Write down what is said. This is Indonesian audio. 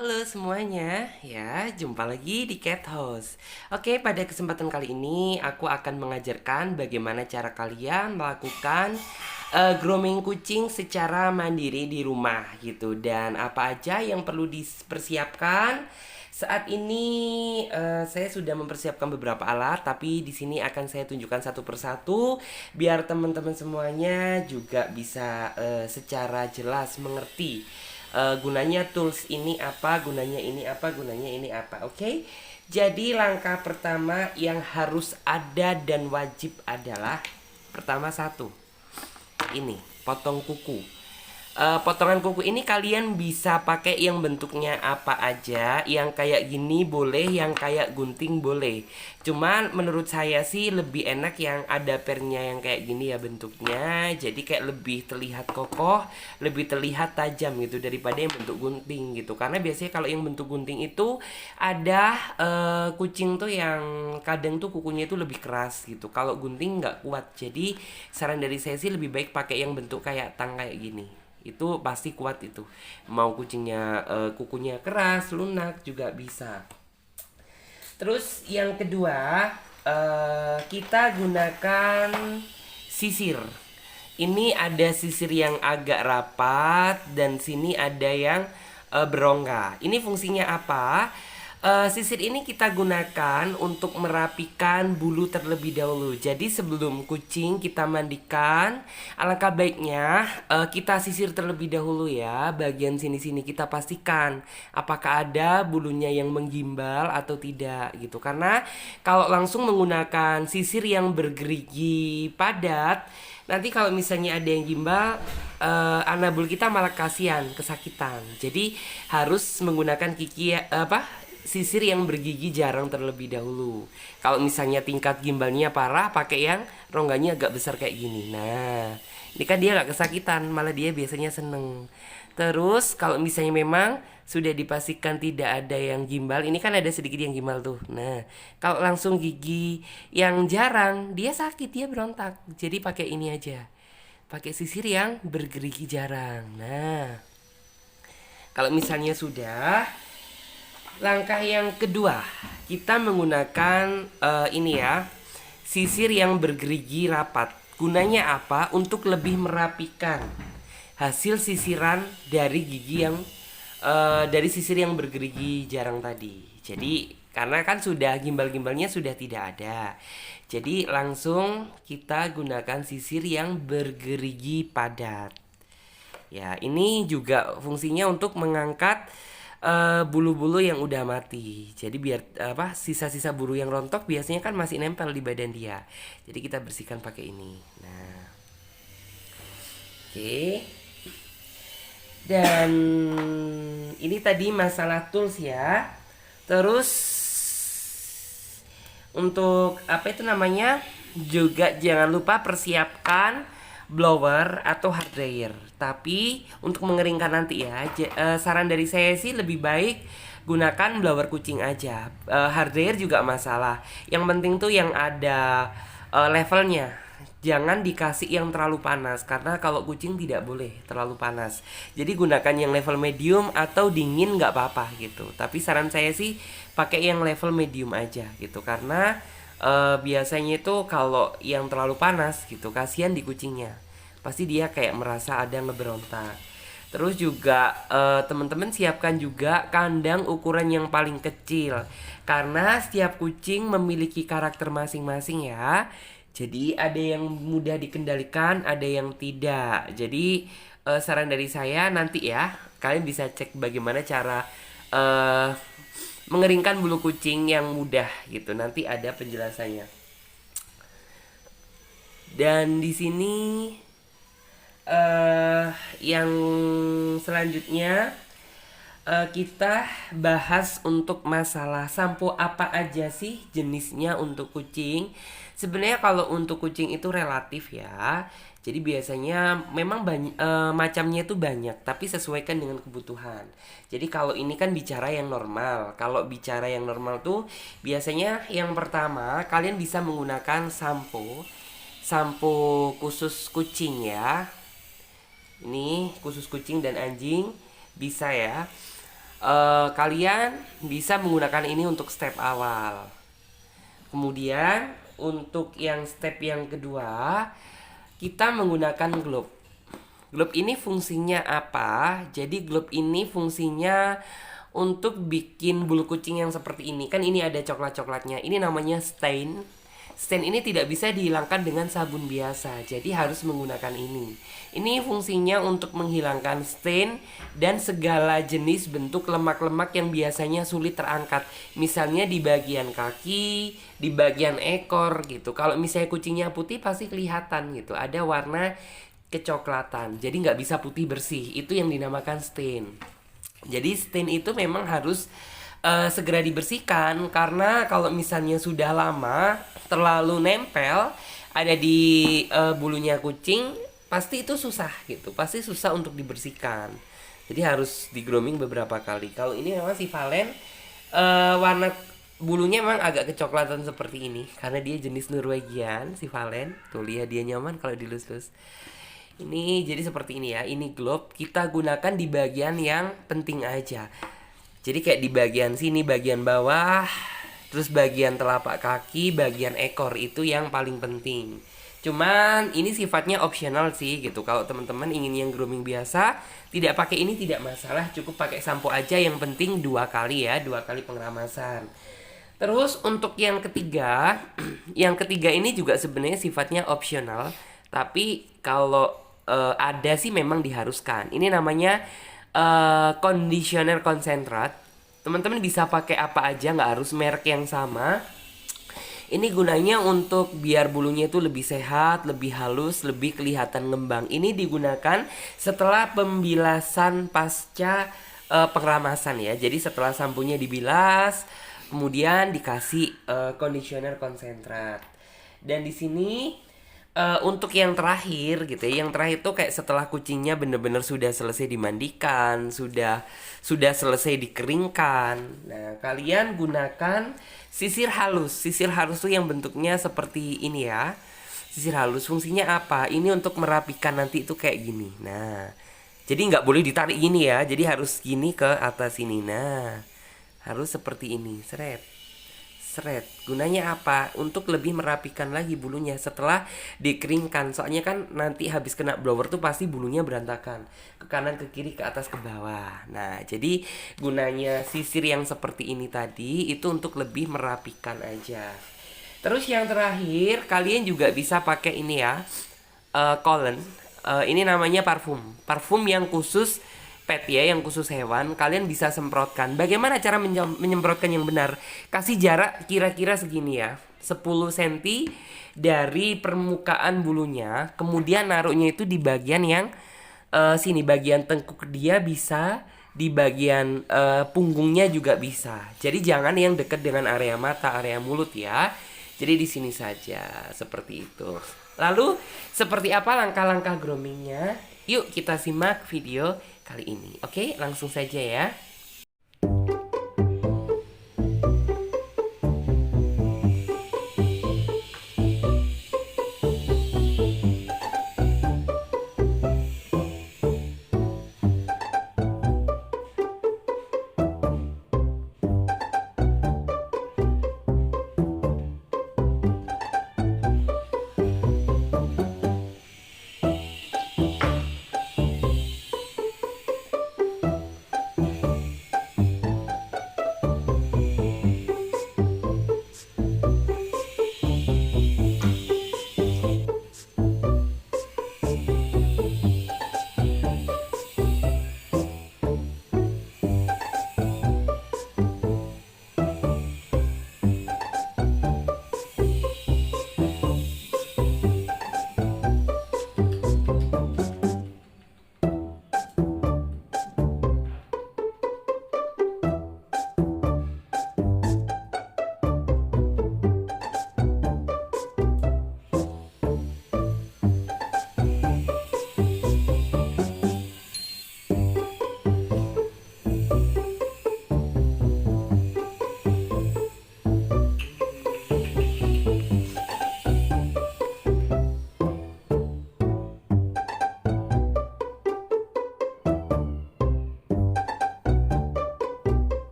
Halo semuanya, ya jumpa lagi di Cat House. Oke, pada kesempatan kali ini aku akan mengajarkan bagaimana cara kalian melakukan grooming kucing secara mandiri di rumah gitu, dan apa aja yang perlu dipersiapkan. Saat ini saya sudah mempersiapkan beberapa alat, tapi di sini akan saya tunjukkan satu persatu biar teman-teman semuanya juga bisa secara jelas mengerti gunanya tools ini apa, gunanya ini apa, gunanya ini apa. Oke. Jadi langkah pertama yang harus ada dan wajib adalah pertama satu, ini potong kuku. Potongan kuku ini kalian bisa pakai yang bentuknya apa aja, yang kayak gini boleh, yang kayak gunting boleh. Cuman menurut saya sih lebih enak yang ada pernya yang kayak gini ya bentuknya. Jadi kayak lebih terlihat kokoh, lebih terlihat tajam gitu daripada yang bentuk gunting gitu. Karena biasanya kalau yang bentuk gunting itu ada kucing tuh yang kadang tuh kukunya itu lebih keras gitu. Kalau gunting nggak kuat. Jadi saran dari saya sih lebih baik pakai yang bentuk kayak tang kayak gini, itu pasti kuat itu. Mau kucingnya kukunya keras lunak juga bisa. Terus yang kedua, kita gunakan sisir. Ini ada sisir yang agak rapat dan sini ada yang berongga. Ini fungsinya apa? Sisir ini kita gunakan untuk merapikan bulu terlebih dahulu. Jadi sebelum kucing kita mandikan, alangkah baiknya kita sisir terlebih dahulu ya. Bagian sini-sini kita pastikan apakah ada bulunya yang menggimbal atau tidak gitu. Karena kalau langsung menggunakan sisir yang bergerigi padat, nanti kalau misalnya ada yang gimbal, anabul kita malah kasihan, kesakitan. Jadi harus menggunakan sisir yang bergigi jarang terlebih dahulu. Kalau misalnya tingkat gimbalnya parah, pakai yang rongganya agak besar kayak gini. Nah, ini kan dia gak kesakitan, malah dia biasanya seneng. Terus kalau misalnya memang sudah dipastikan tidak ada yang gimbal, ini kan ada sedikit yang gimbal tuh. Nah, kalau langsung gigi yang jarang, dia sakit, dia berontak. Jadi pakai ini aja. Pakai sisir yang bergerigi jarang. Nah, kalau misalnya sudah, langkah yang kedua, kita menggunakan ini ya, sisir yang bergerigi rapat. Gunanya apa? Untuk lebih merapikan hasil sisiran dari gigi yang dari sisir yang bergerigi jarang tadi. Jadi karena kan sudah gimbal-gimbalnya sudah tidak ada. Jadi langsung kita gunakan sisir yang bergerigi padat. Ya, ini juga fungsinya untuk mengangkat bulu-bulu yang udah mati. Jadi biar apa sisa-sisa bulu yang rontok biasanya kan masih nempel di badan dia. Jadi kita bersihkan pakai ini. Nah, oke. Dan ini tadi masalah tools ya. Terus untuk apa itu namanya? Juga jangan lupa persiapkan blower atau hard dryer. Tapi untuk mengeringkan nanti ya, saran dari saya sih lebih baik gunakan blower kucing aja. Hard dryer juga masalah. Yang penting tuh yang ada levelnya. Jangan dikasih yang terlalu panas karena kalau kucing tidak boleh terlalu panas. Jadi gunakan yang level medium atau dingin nggak apa-apa gitu. Tapi saran saya sih pakai yang level medium aja gitu karena biasanya itu kalau yang terlalu panas gitu kasihan di kucingnya. Pasti dia kayak merasa ada ngeberontak. Terus juga teman-teman siapkan juga kandang ukuran yang paling kecil karena setiap kucing memiliki karakter masing-masing ya. Jadi ada yang mudah dikendalikan, ada yang tidak. Jadi saran dari saya nanti ya, kalian bisa cek bagaimana cara eh, mengeringkan bulu kucing yang mudah gitu. Nanti ada penjelasannya. Dan di sini eh yang selanjutnya kita bahas untuk masalah sampo apa aja sih jenisnya untuk kucing. Sebenarnya kalau untuk kucing itu relatif ya. Jadi biasanya memang macamnya itu banyak, tapi sesuaikan dengan kebutuhan. Jadi kalau ini kan bicara yang normal. Kalau bicara yang normal tuh biasanya yang pertama kalian bisa menggunakan sampo, sampo khusus kucing ya. Ini khusus kucing dan anjing bisa ya. Kalian bisa menggunakan ini untuk step awal. Kemudian untuk yang step yang kedua, kita menggunakan glove. Glove ini fungsinya apa? Jadi glove ini fungsinya untuk bikin bulu kucing yang seperti ini. Kan ini ada coklat-coklatnya. Ini namanya stain. Stain ini tidak bisa dihilangkan dengan sabun biasa. Jadi harus menggunakan ini. Ini fungsinya untuk menghilangkan stain dan segala jenis bentuk lemak-lemak yang biasanya sulit terangkat. Misalnya di bagian kaki, di bagian ekor gitu. Kalau misalnya kucingnya putih pasti kelihatan gitu. Ada warna kecoklatan. Jadi nggak bisa putih bersih. Itu yang dinamakan stain. Jadi stain itu memang harus segera dibersihkan karena kalau misalnya sudah lama terlalu nempel ada di bulunya kucing pasti itu susah gitu, pasti susah untuk dibersihkan. Jadi harus di grooming beberapa kali. Kalau ini memang si Valen warna bulunya memang agak kecoklatan seperti ini karena dia jenis Norwegian si Valen. Tuh lihat dia nyaman kalau dilus-lus. Ini jadi seperti ini ya. Ini glove kita gunakan di bagian yang penting aja. Jadi kayak di bagian sini, bagian bawah, terus bagian telapak kaki, bagian ekor itu yang paling penting. Cuman ini sifatnya opsional sih gitu. Kalau teman-teman ingin yang grooming biasa, tidak pakai ini tidak masalah, cukup pakai sampo aja. Yang penting 2 kali ya, 2 kali pengeramasan. Terus untuk yang ketiga, yang ketiga ini juga sebenarnya sifatnya opsional, tapi kalau ada sih memang diharuskan. Ini namanya conditioner konsentrat. Teman-teman bisa pakai apa aja, nggak harus merek yang sama. Ini gunanya untuk biar bulunya itu lebih sehat, lebih halus, lebih kelihatan ngembang. Ini digunakan setelah pembilasan pasca pengeramasan ya. Jadi setelah sampunya dibilas, kemudian dikasih conditioner konsentrat. Dan di sini untuk yang terakhir gitu ya, yang terakhir tuh kayak setelah kucingnya bener-bener sudah selesai dimandikan, sudah selesai dikeringkan. Nah, kalian gunakan sisir halus. Sisir halus tuh yang bentuknya seperti ini ya. Sisir halus fungsinya apa? Ini untuk merapikan nanti itu kayak gini. Nah, jadi nggak boleh ditarik gini ya. Jadi harus gini ke atas ini. Nah, harus seperti ini. Seret. Seret. Gunanya apa? Untuk lebih merapikan lagi bulunya setelah dikeringkan. Soalnya kan nanti habis kena blower tuh pasti bulunya berantakan. Ke kanan, ke kiri, ke atas, ke bawah. Nah, jadi gunanya sisir yang seperti ini tadi itu untuk lebih merapikan aja. Terus yang terakhir, kalian juga bisa pakai ini ya. Colon. Ini namanya parfum. Parfum yang khusus pet ya, yang khusus hewan. Kalian bisa semprotkan. Bagaimana cara menyemprotkan yang benar? Kasih jarak kira-kira segini ya, 10 cm dari permukaan bulunya. Kemudian naruhnya itu di bagian yang sini, bagian tengkuk dia bisa, di bagian punggungnya juga bisa. Jadi jangan yang dekat dengan area mata, area mulut ya. Jadi di sini saja, seperti itu. Lalu seperti apa langkah-langkah groomingnya? Yuk kita simak video kali ini. Oke, langsung saja ya.